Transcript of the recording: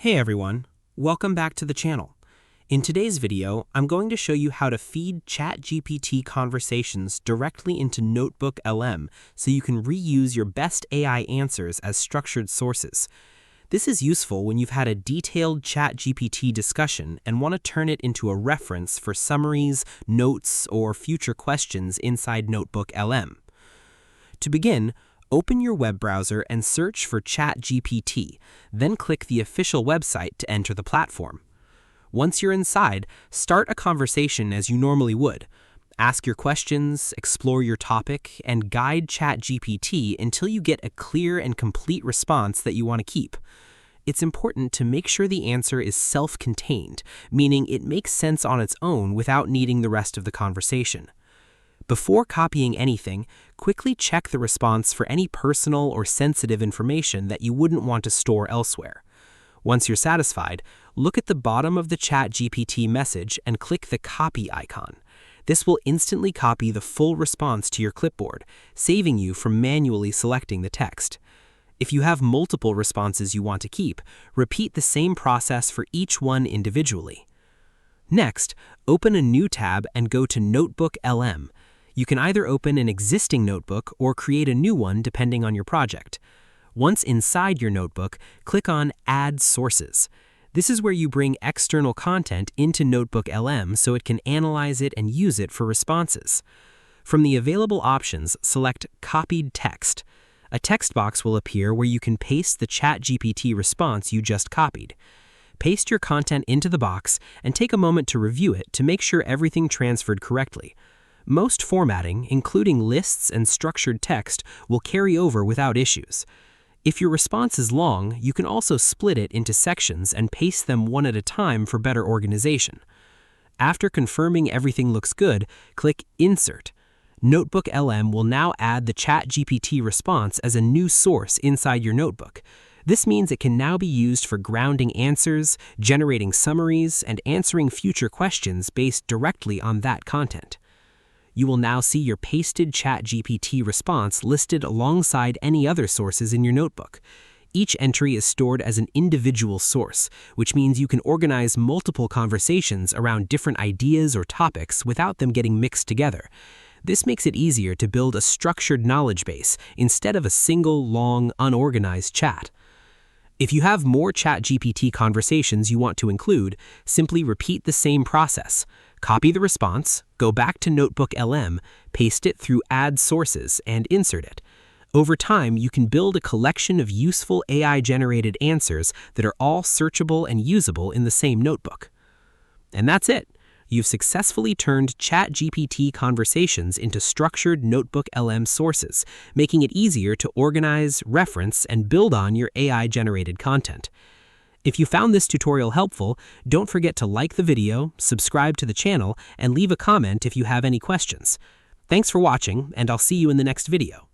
Hey everyone, welcome back to the channel. In today's video, I'm going to show you how to feed ChatGPT conversations directly into NotebookLM so you can reuse your best AI answers as structured sources. This is useful when you've had a detailed ChatGPT discussion and want to turn it into a reference for summaries, notes, or future questions inside NotebookLM. To begin, open your web browser and search for ChatGPT, then click the official website to enter the platform. Once you're inside, start a conversation as you normally would. Ask your questions, explore your topic, and guide ChatGPT until you get a clear and complete response that you want to keep. It's important to make sure the answer is self-contained, meaning it makes sense on its own without needing the rest of the conversation. Before copying anything, quickly check the response for any personal or sensitive information that you wouldn't want to store elsewhere. Once you're satisfied, look at the bottom of the ChatGPT message and click the copy icon. This will instantly copy the full response to your clipboard, saving you from manually selecting the text. If you have multiple responses you want to keep, repeat the same process for each one individually. Next, open a new tab and go to NotebookLM. You can either open an existing notebook or create a new one depending on your project. Once inside your notebook, click on Add Sources. This is where you bring external content into NotebookLM so it can analyze it and use it for responses. From the available options, select Copied Text. A text box will appear where you can paste the ChatGPT response you just copied. Paste your content into the box and take a moment to review it to make sure everything transferred correctly. Most formatting, including lists and structured text, will carry over without issues. If your response is long, you can also split it into sections and paste them one at a time for better organization. After confirming everything looks good, click Insert. NotebookLM will now add the ChatGPT response as a new source inside your notebook. This means it can now be used for grounding answers, generating summaries, and answering future questions based directly on that content. You will now see your pasted ChatGPT response listed alongside any other sources in your notebook. Each entry is stored as an individual source, which means you can organize multiple conversations around different ideas or topics without them getting mixed together. This makes it easier to build a structured knowledge base instead of a single, long, unorganized chat. If you have more ChatGPT conversations you want to include, simply repeat the same process. Copy the response, go back to NotebookLM, paste it through Add Sources, and insert it. Over time, you can build a collection of useful AI-generated answers that are all searchable and usable in the same notebook. And that's it. You've successfully turned ChatGPT conversations into structured NotebookLM sources, making it easier to organize, reference, and build on your AI-generated content. If you found this tutorial helpful, don't forget to like the video, subscribe to the channel, and leave a comment if you have any questions. Thanks for watching, and I'll see you in the next video.